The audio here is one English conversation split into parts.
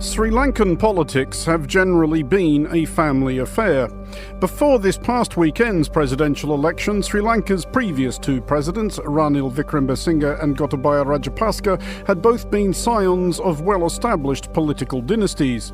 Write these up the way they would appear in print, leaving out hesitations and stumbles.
Sri Lankan politics have generally been a family affair. Before this past weekend's presidential election, Sri Lanka's previous two presidents, Ranil Wickremesinghe and Gotabaya Rajapaksa, had both been scions of well-established political dynasties.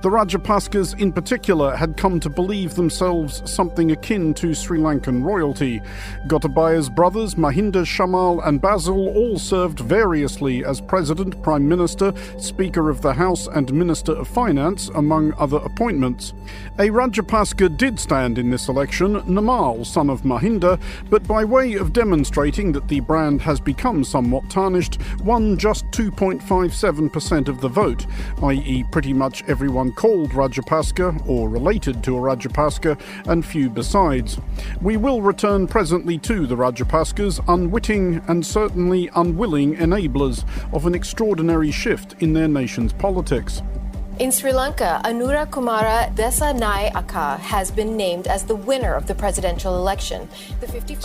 The Rajapaksas in particular had come to believe themselves something akin to Sri Lankan royalty. Gotabaya's brothers, Mahinda, Shamal and Basil, all served variously as President, Prime Minister, Speaker of the House and Minister of Finance, among other appointments. A Rajapaksa did stand in this election, Namal, son of Mahinda, but by way of demonstrating that the brand has become somewhat tarnished, won just 2.57% of the vote, i.e. pretty much everyone called Rajapaksa or related to a Rajapaksa, and few besides. We will return presently to the Rajapaksas, unwitting and certainly unwilling enablers of an extraordinary shift in their nation's politics. In Sri Lanka, Anura Kumara Dissanayake has been named as the winner of the presidential election.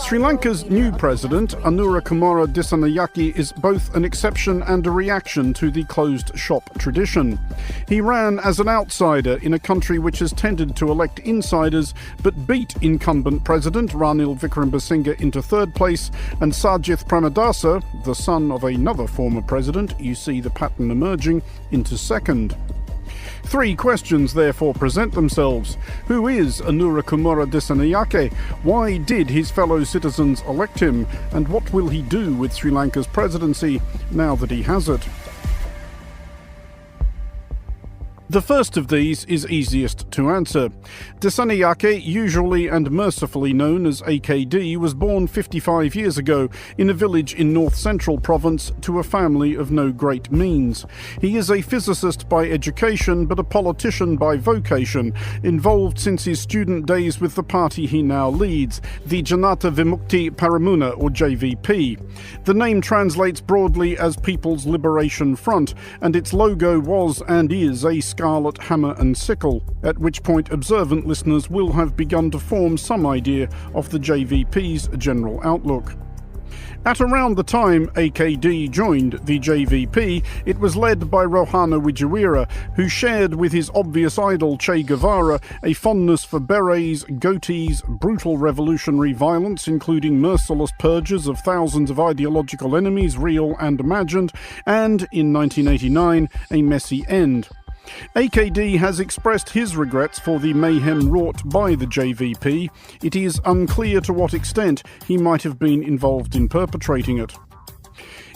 Sri Lanka's new president, Anura Kumara Dissanayake, is both an exception and a reaction to the closed-shop tradition. He ran as an outsider in a country which has tended to elect insiders, but beat incumbent president Ranil Wickremesinghe into third place, and Sajith Premadasa, the son of another former president, you see the pattern emerging, into second. Three questions therefore present themselves. Who is Anura Kumara Dissanayake? Why did his fellow citizens elect him? And what will he do with Sri Lanka's presidency now that he has it? The first of these is easiest to answer. Dissanayake, usually and mercifully known as AKD, was born 55 years ago in a village in north-central province to a family of no great means. He is a physicist by education but a politician by vocation, involved since his student days with the party he now leads, the Janata Vimukti Paramuna or JVP. The name translates broadly as People's Liberation Front, and its logo was and is a scarlet hammer and sickle, at which point observant listeners will have begun to form some idea of the JVP's general outlook. At around the time AKD joined the JVP, it was led by Rohana Wijewira, who shared with his obvious idol Che Guevara a fondness for berets, goatees, brutal revolutionary violence, including merciless purges of thousands of ideological enemies, real and imagined, and, in 1989, a messy end. AKD has expressed his regrets for the mayhem wrought by the JVP. It is unclear to what extent he might have been involved in perpetrating it.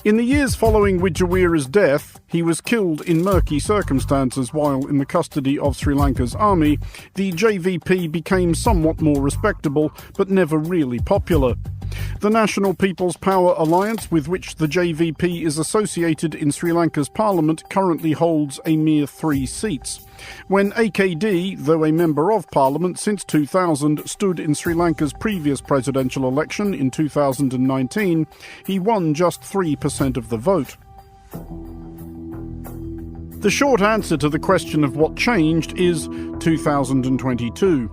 In the years following Wijewira's death, he was killed in murky circumstances while in the custody of Sri Lanka's army. The JVP became somewhat more respectable, but never really popular. The National People's Power Alliance, with which the JVP is associated in Sri Lanka's parliament, currently holds a mere 3 seats. When AKD, though a member of parliament since 2000, stood in Sri Lanka's previous presidential election in 2019, he won just 3% of the vote. The short answer to the question of what changed is 2022.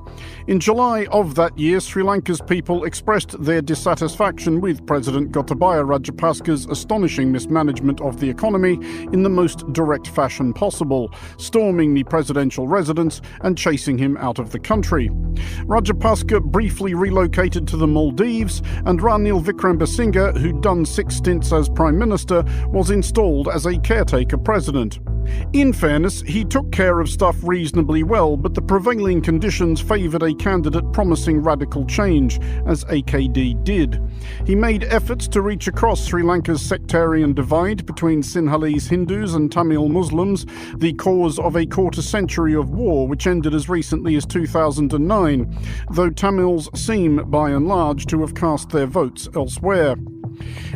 In July of that year, Sri Lanka's people expressed their dissatisfaction with President Gotabaya Rajapaksa's astonishing mismanagement of the economy in the most direct fashion possible, storming the presidential residence and chasing him out of the country. Rajapaksa briefly relocated to the Maldives, and Ranil Wickremesinghe, who'd done 6 stints as Prime Minister, was installed as a caretaker president. In fairness, he took care of stuff reasonably well, but the prevailing conditions favoured a candidate promising radical change, as AKD did. He made efforts to reach across Sri Lanka's sectarian divide between Sinhalese Hindus and Tamil Muslims, the cause of a quarter-century of war which ended as recently as 2009, though Tamils seem, by and large, to have cast their votes elsewhere.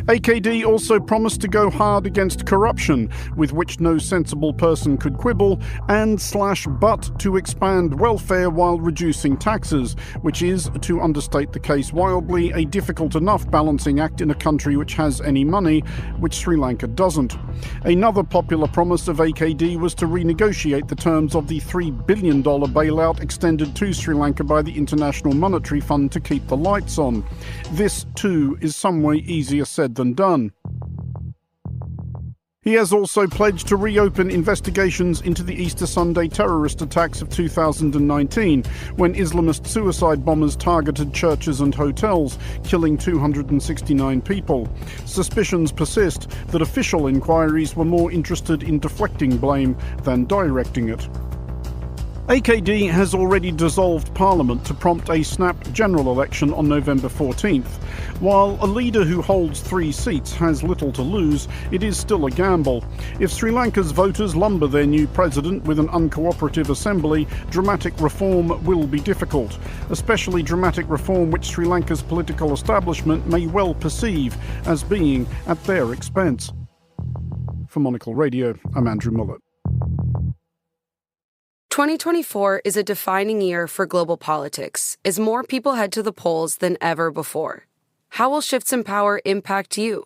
AKD also promised to go hard against corruption, with which no sensible person could quibble, and /but to expand welfare while reducing taxes, which is, to understate the case wildly, a difficult enough balancing act in a country which has any money, which Sri Lanka doesn't. Another popular promise of AKD was to renegotiate the terms of the $3 billion bailout extended to Sri Lanka by the International Monetary Fund to keep the lights on. This, too, is some way easier said than done. He has also pledged to reopen investigations into the Easter Sunday terrorist attacks of 2019, when Islamist suicide bombers targeted churches and hotels, killing 269 people. Suspicions persist that official inquiries were more interested in deflecting blame than directing it. AKD has already dissolved Parliament to prompt a snap general election on November 14th. While a leader who holds 3 seats has little to lose, it is still a gamble. If Sri Lanka's voters lumber their new president with an uncooperative assembly, dramatic reform will be difficult, especially dramatic reform which Sri Lanka's political establishment may well perceive as being at their expense. For Monocle Radio, I'm Andrew Mueller. 2024 is a defining year for global politics as more people head to the polls than ever before. How will shifts in power impact you?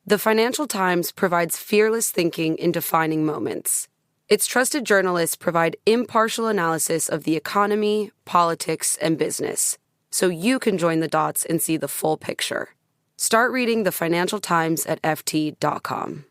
The Financial Times provides fearless thinking in defining moments. Its trusted journalists provide impartial analysis of the economy, politics, and business, so you can join the dots and see the full picture. Start reading the Financial Times at ft.com.